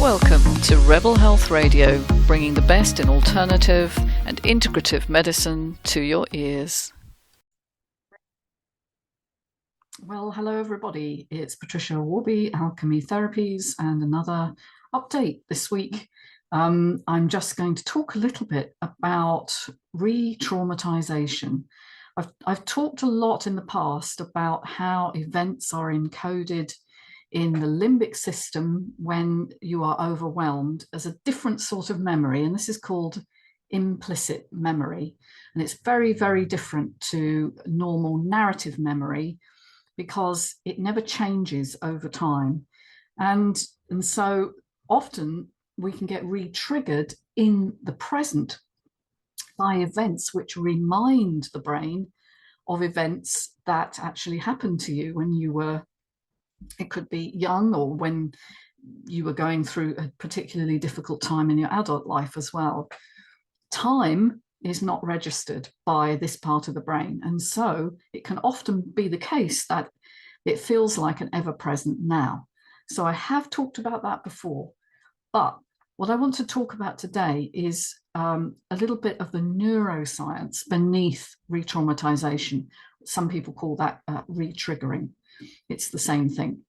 Welcome to Rebel Health Radio, bringing the best in alternative and integrative medicine to your ears. Well, hello everybody. It's Patricia Warby, Alchemy Therapies, and another update this week. I'm just going to talk a little bit about re-traumatisation. I've talked a lot in the past about how events are encoded in the limbic system when you are overwhelmed as a different sort of memory, and this is called implicit memory. And it's very, very different to normal narrative memory because it never changes over time. And so often we can get re-triggered in the present by events which remind the brain of events that actually happened to you when you were, it could be young, or when you were going through a particularly difficult time in your adult life as well. Time is not registered by this part of the brain, and so it can often be the case that it feels like an ever-present now. So I have talked about that before, but what I want to talk about today is a little bit of the neuroscience beneath re-traumatization. Some people call that re-triggering. It's the same thing.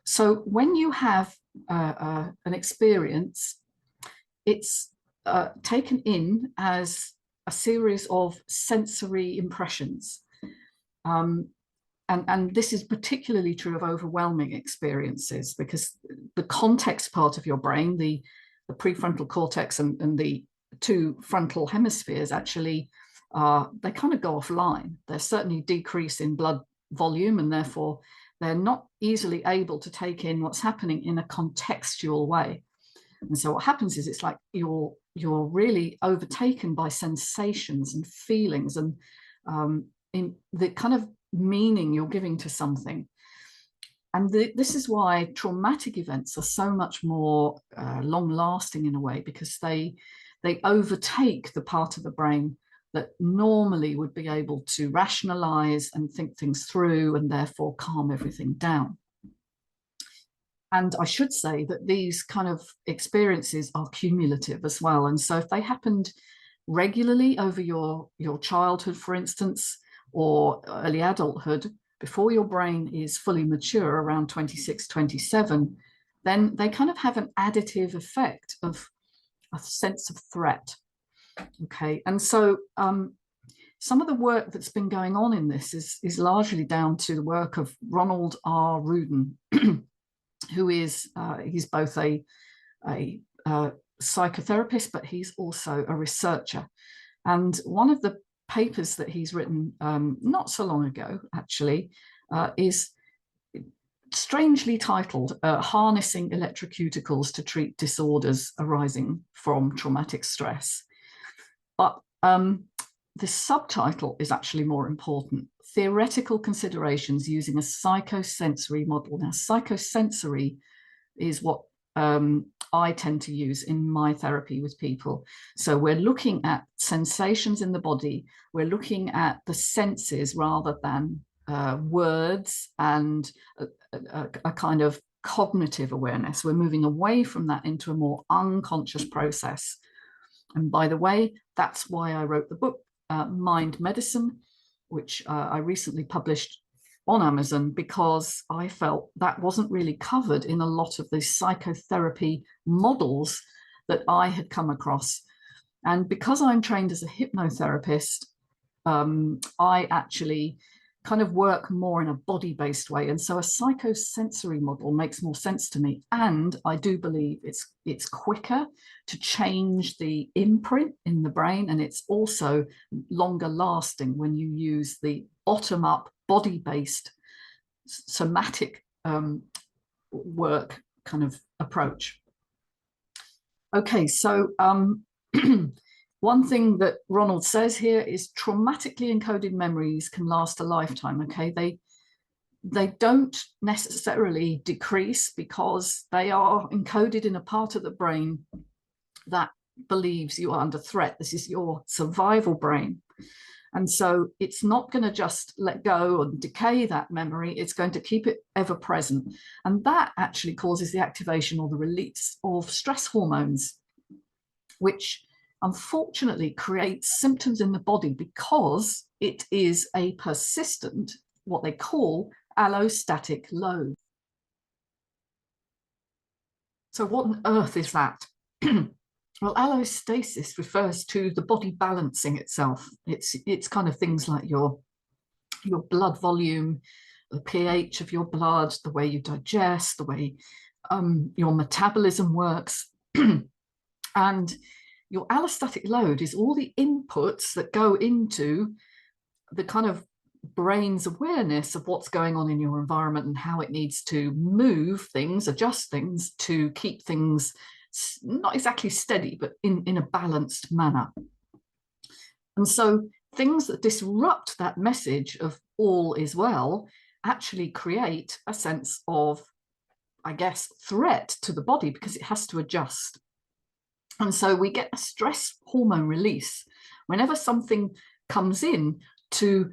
So when you have an experience, it's taken in as a series of sensory impressions. And this is particularly true of overwhelming experiences, because the context part of your brain, the prefrontal cortex and the two frontal hemispheres, actually, they kind of go offline. There's certainly decrease in blood volume, and therefore they're not easily able to take in what's happening in a contextual way. And so what happens is it's like you're really overtaken by sensations and feelings and in the kind of meaning you're giving to something. And this is why traumatic events are so much more long-lasting in a way, because they overtake the part of the brain that normally would be able to rationalize and think things through and therefore calm everything down. And I should say that these kind of experiences are cumulative as well. And so if they happened regularly over your childhood, for instance, or early adulthood, before your brain is fully mature around 26, 27, then they kind of have an additive effect of a sense of threat. Okay, and so some of the work that's been going on in this is largely down to the work of Ronald R Ruden, who is he's both a psychotherapist, but he's also a researcher. And one of the papers that he's written not so long ago, actually, is strangely titled Harnessing Electrocuticals to Treat Disorders Arising from Traumatic Stress. But the subtitle is actually more important: Theoretical Considerations Using a Psychosensory Model. Now, psychosensory is what I tend to use in my therapy with people. So we're looking at sensations in the body. We're looking at the senses rather than words and a kind of cognitive awareness. We're moving away from that into a more unconscious process. And by the way, that's why I wrote the book, Mind Medicine, which I recently published on Amazon, because I felt that wasn't really covered in a lot of the psychotherapy models that I had come across. And because I'm trained as a hypnotherapist, I actually kind of work more in a body-based way. And so a psychosensory model makes more sense to me. And I do believe it's quicker to change the imprint in the brain. And it's also longer lasting when you use the bottom-up, body-based, somatic work kind of approach. Okay, so one thing that Ronald says here is traumatically encoded memories can last a lifetime. Okay, they don't necessarily decrease because they are encoded in a part of the brain that believes you are under threat. This is your survival brain. And so it's not going to just let go and decay that memory, it's going to keep it ever present. And that actually causes the activation or the release of stress hormones, which unfortunately creates symptoms in the body because it is a persistent, what they call allostatic load. So what on earth is that? Well, allostasis refers to the body balancing itself. It's kind of things like your blood volume, the pH of your blood, the way you digest, the way your metabolism works. And your allostatic load is all the inputs that go into the kind of brain's awareness of what's going on in your environment and how it needs to move things, adjust things to keep things not exactly steady, but in a balanced manner. And so things that disrupt that message of all is well actually create a sense of, I guess, threat to the body because it has to adjust. And so we get a stress hormone release whenever something comes in to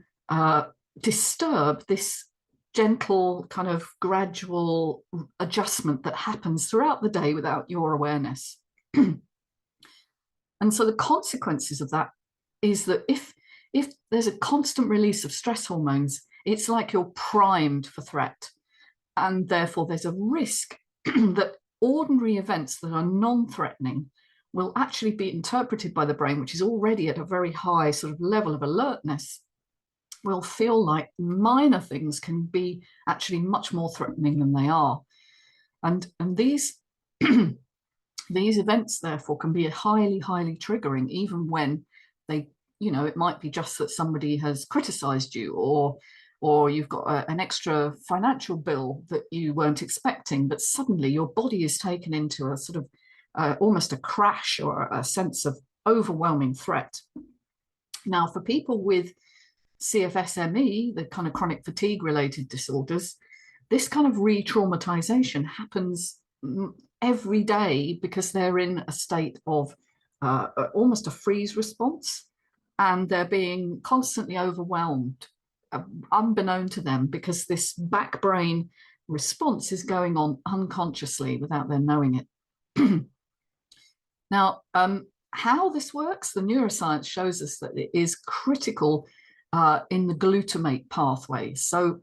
disturb this gentle kind of gradual adjustment that happens throughout the day without your awareness. And so the consequences of that is that if there's a constant release of stress hormones, it's like you're primed for threat. And therefore there's a risk that ordinary events that are non-threatening will actually be interpreted by the brain, which is already at a very high sort of level of alertness, will feel like minor things can be actually much more threatening than they are. And these these events, therefore, can be highly, highly triggering, even when they, it might be just that somebody has criticized you, or you've got an extra financial bill that you weren't expecting, but suddenly your body is taken into a sort of almost a crash or a sense of overwhelming threat. Now, for people with CFSME, the kind of chronic fatigue related disorders, this kind of re-traumatization happens every day because they're in a state of almost a freeze response, and they're being constantly overwhelmed, unbeknown to them, because this back brain response is going on unconsciously without them knowing it. Now, how this works, the neuroscience shows us that it is critical in the glutamate pathway. So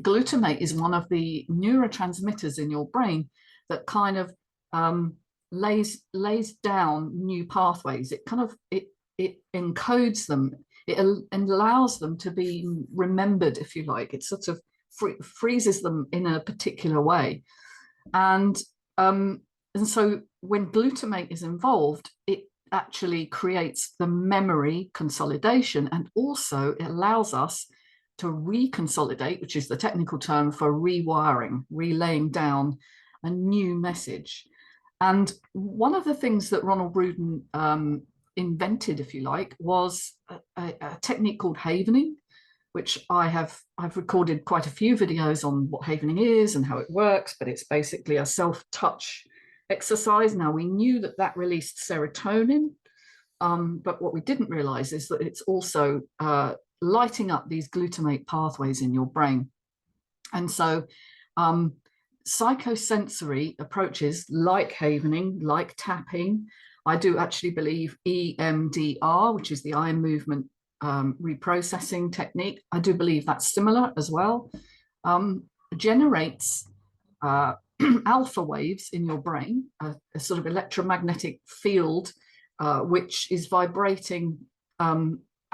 glutamate is one of the neurotransmitters in your brain that kind of lays down new pathways. It kind of it encodes them. It allows them to be remembered, if you like. It sort of freezes them in a particular way, and so when glutamate is involved, it actually creates the memory consolidation, and also it allows us to re-consolidate, which is the technical term for rewiring, relaying down a new message. And one of the things that Ronald Ruden invented, if you like, was a technique called havening, which I've recorded quite a few videos on what havening is and how it works, but it's basically a self-touch exercise. Now, we knew that released serotonin, but what we didn't realize is that it's also lighting up these glutamate pathways in your brain. And so psychosensory approaches like havening, like tapping, I do actually believe EMDR, which is the eye movement reprocessing technique, I do believe that's similar as well, generates alpha waves in your brain, a sort of electromagnetic field which is vibrating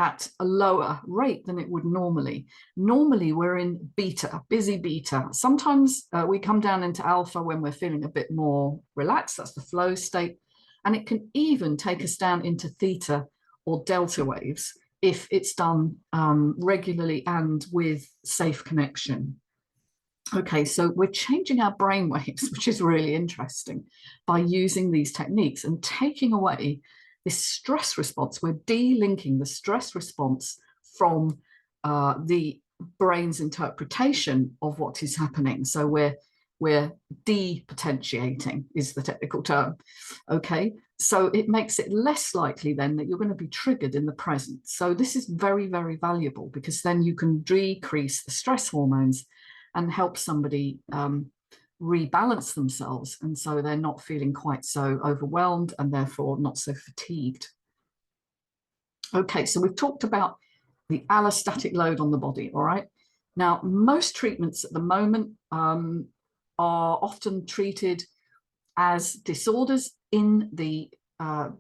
at a lower rate than it would normally. Normally we're in beta, busy beta. Sometimes we come down into alpha when we're feeling a bit more relaxed, that's the flow state. And it can even take us down into theta or delta waves if it's done regularly and with safe connection. Okay, so we're changing our brain waves, which is really interesting, by using these techniques and taking away this stress response. We're delinking the stress response from the brain's interpretation of what is happening. So we're depotentiating is the technical term. Okay, So it makes it less likely then that you're going to be triggered in the present. So this is very, very valuable, because then you can decrease the stress hormones and help somebody rebalance themselves. And so they're not feeling quite so overwhelmed and therefore not so fatigued. Okay, so we've talked about the allostatic load on the body, all right? Now, most treatments at the moment are often treated as disorders in the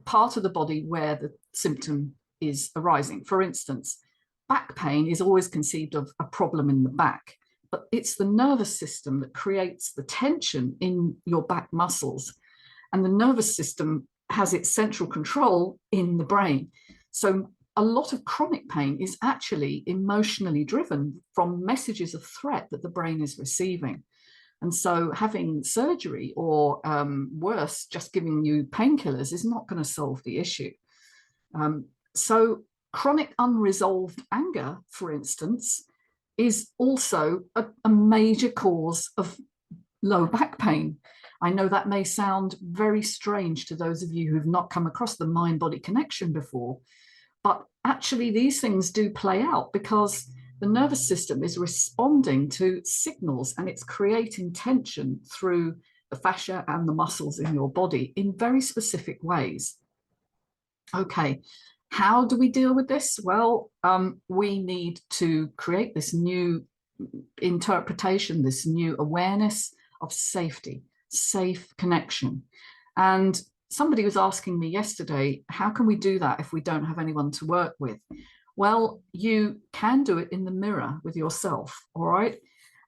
part of the body where the symptom is arising. For instance, back pain is always conceived of a problem in the back, but it's the nervous system that creates the tension in your back muscles. And the nervous system has its central control in the brain. So a lot of chronic pain is actually emotionally driven from messages of threat that the brain is receiving. And so having surgery or worse, just giving you painkillers is not going to solve the issue. So chronic unresolved anger, for instance, is also a major cause of low back pain. I know that may sound very strange to those of you who've not come across the mind-body connection before, but actually these things do play out because the nervous system is responding to signals and it's creating tension through the fascia and the muscles in your body in very specific ways. Okay, how do we deal with this? Well, we need to create this new interpretation, this new awareness of safety, safe connection. And somebody was asking me yesterday, how can we do that if we don't have anyone to work with? Well, you can do it in the mirror with yourself, all right?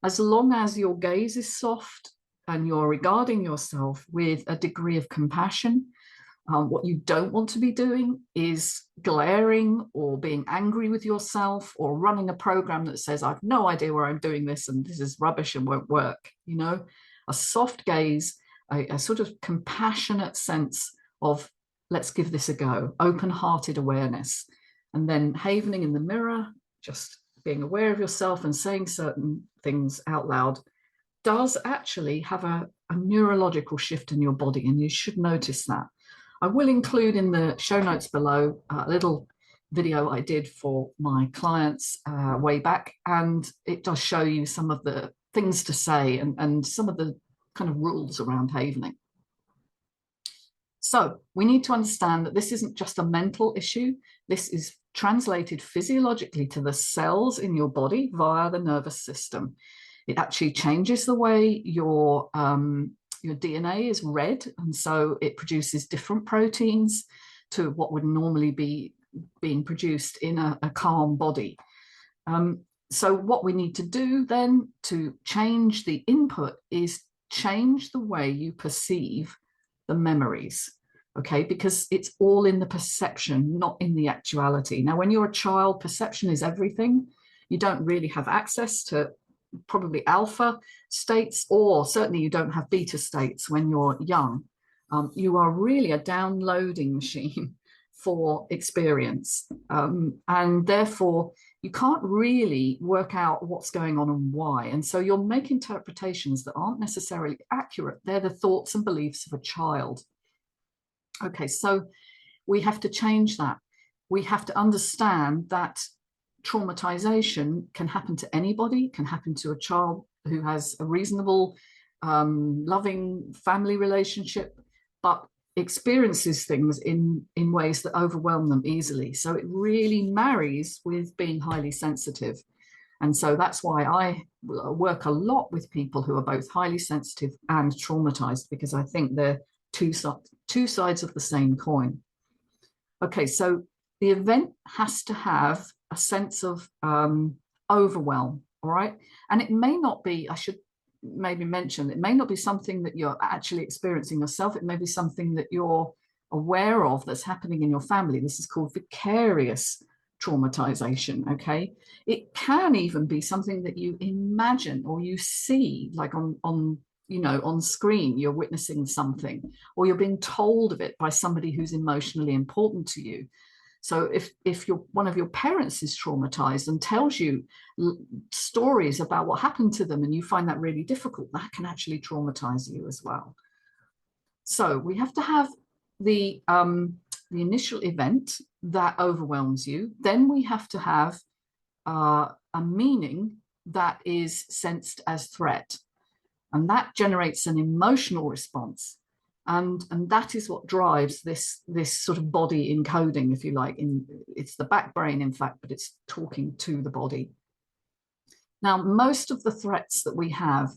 As long as your gaze is soft and you're regarding yourself with a degree of compassion. What you don't want to be doing is glaring or being angry with yourself or running a program that says, I've no idea where I'm doing this and this is rubbish and won't work. You know, a soft gaze, a sort of compassionate sense of, let's give this a go, open-hearted awareness. And then havening in the mirror, just being aware of yourself and saying certain things out loud does actually have a neurological shift in your body, and you should notice that. I will include in the show notes below a little video I did for my clients way back, and it does show you some of the things to say and some of the kind of rules around havening. So we need to understand that this isn't just a mental issue. This is translated physiologically to the cells in your body via the nervous system. It actually changes the way your DNA is read, and so it produces different proteins to what would normally be being produced in a calm body. So what we need to do then to change the input is change the way you perceive the memories, okay? Because it's all in the perception, not in the actuality. Now, when you're a child, perception is everything. You don't really have access to probably alpha states, or certainly you don't have beta states when you're young. You are really a downloading machine for experience. And therefore, you can't really work out what's going on and why. And so you'll make interpretations that aren't necessarily accurate. They're the thoughts and beliefs of a child. Okay, so we have to change that. We have to understand that traumatization can happen to anybody, can happen to a child who has a reasonable, loving family relationship, but experiences things in ways that overwhelm them easily. So it really marries with being highly sensitive. And so that's why I work a lot with people who are both highly sensitive and traumatized, because I think they're two sides of the same coin. Okay, so the event has to have a sense of overwhelm, all right? And it may not be, I should maybe mention, it may not be something that you're actually experiencing yourself. It may be something that you're aware of that's happening in your family. This is called vicarious traumatization, okay? It can even be something that you imagine or you see, like on screen, you're witnessing something, or you're being told of it by somebody who's emotionally important to you. So if one of your parents is traumatized and tells you stories about what happened to them and you find that really difficult, that can actually traumatize you as well. So we have to have the initial event that overwhelms you, then we have to have a meaning that is sensed as threat. And that generates an emotional response. And that is what drives this sort of body encoding, if you like. It's the back brain, in fact, but it's talking to the body. Now, most of the threats that we have,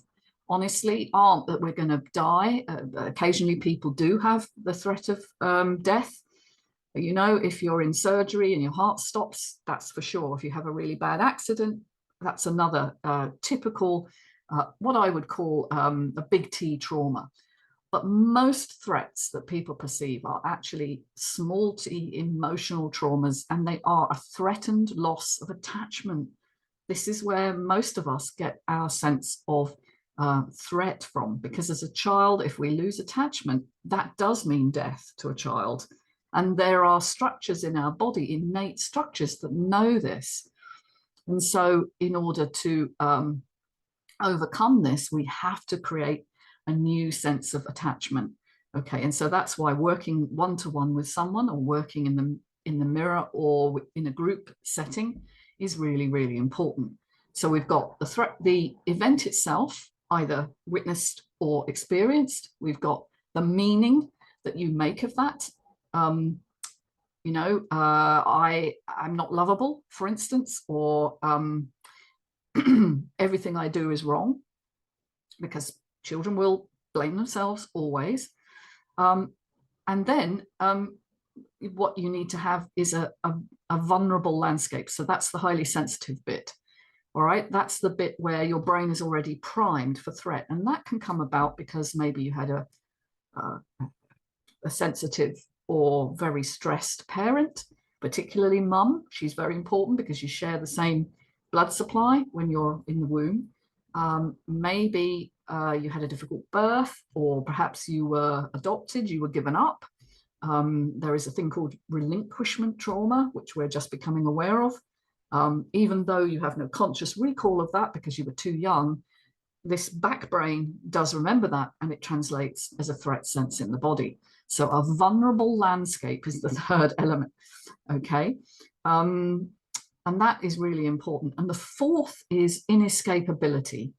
honestly, aren't that we're going to die. Occasionally, people do have the threat of death. You know, if you're in surgery and your heart stops, that's for sure. If you have a really bad accident, that's another typical, what I would call a big T trauma. But most threats that people perceive are actually small t emotional traumas, and they are a threatened loss of attachment. This is where most of us get our sense of threat from, because as a child, if we lose attachment, that does mean death to a child. And there are structures in our body, innate structures, that know this. And so in order to overcome this, we have to create a new sense of attachment. Okay, and so that's why working one-to-one with someone, or working in the mirror or in a group setting, is really, really important. So we've got the threat, the event itself, either witnessed or experienced. We've got the meaning that you make of that. I'm not lovable, for instance, or everything I do is wrong, because children will blame themselves always. And then what you need to have is a vulnerable landscape. So that's the highly sensitive bit. All right, that's the bit where your brain is already primed for threat. And that can come about because maybe you had a sensitive or very stressed parent, particularly mum. She's very important because you share the same blood supply when you're in the womb. Maybe you had a difficult birth, or perhaps you were adopted, you were given up. There is a thing called relinquishment trauma, which we're just becoming aware of. Even though you have no conscious recall of that because you were too young, this back brain does remember that, and it translates as a threat sense in the body. So a vulnerable landscape is the third element, okay? And that is really important. And the fourth is inescapability,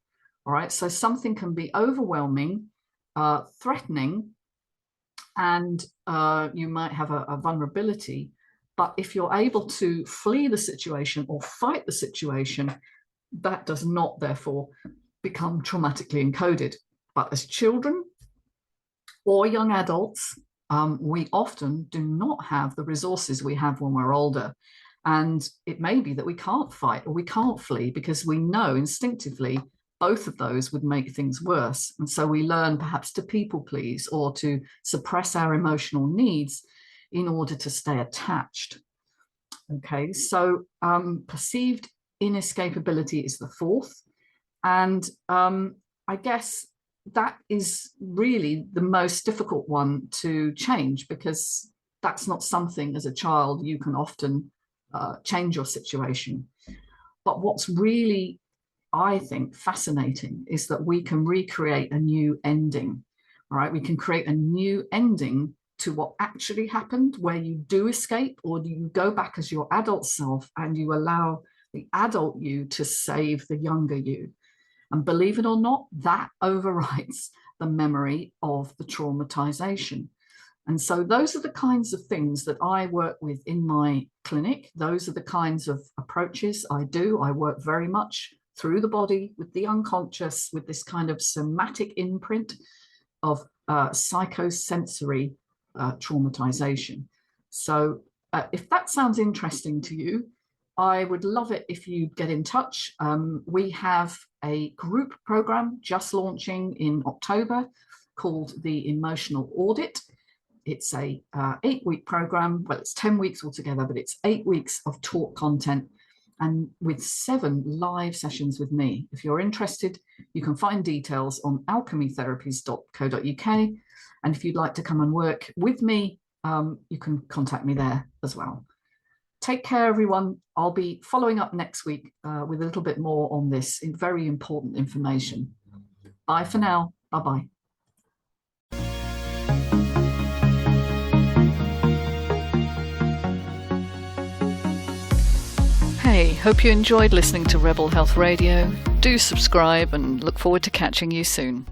all right? So something can be overwhelming, threatening, and you might have a vulnerability, but if you're able to flee the situation or fight the situation, that does not therefore become traumatically encoded. But as children or young adults, we often do not have the resources we have when we're older. And it may be that we can't fight or we can't flee because we know instinctively both of those would make things worse. And so we learn perhaps to people please or to suppress our emotional needs in order to stay attached. Okay, so perceived inescapability is the fourth. And I guess that is really the most difficult one to change, because that's not something as a child you can often change your situation. But what's really, I think, fascinating is that we can recreate a new ending. All right, we can create a new ending to what actually happened, where you do escape, or you go back as your adult self and you allow the adult you to save the younger you. And believe it or not, that overrides the memory of the traumatization. And so those are the kinds of things that I work with in my clinic. Those are the kinds of approaches I do. I work very much through the body with the unconscious, with this kind of somatic imprint of psychosensory traumatization. So if that sounds interesting to you, I would love it if you get in touch. We have a group program just launching in October called the Emotional Audit. It's a 8-week program. Well, it's 10 weeks altogether, but it's 8 weeks of taught content and with 7 live sessions with me. If you're interested, you can find details on alchemytherapies.co.uk. And if you'd like to come and work with me, you can contact me there as well. Take care, everyone. I'll be following up next week with a little bit more on this very important information. Bye for now. Bye-bye. Hey, hope you enjoyed listening to Rebel Health Radio. Do subscribe and look forward to catching you soon.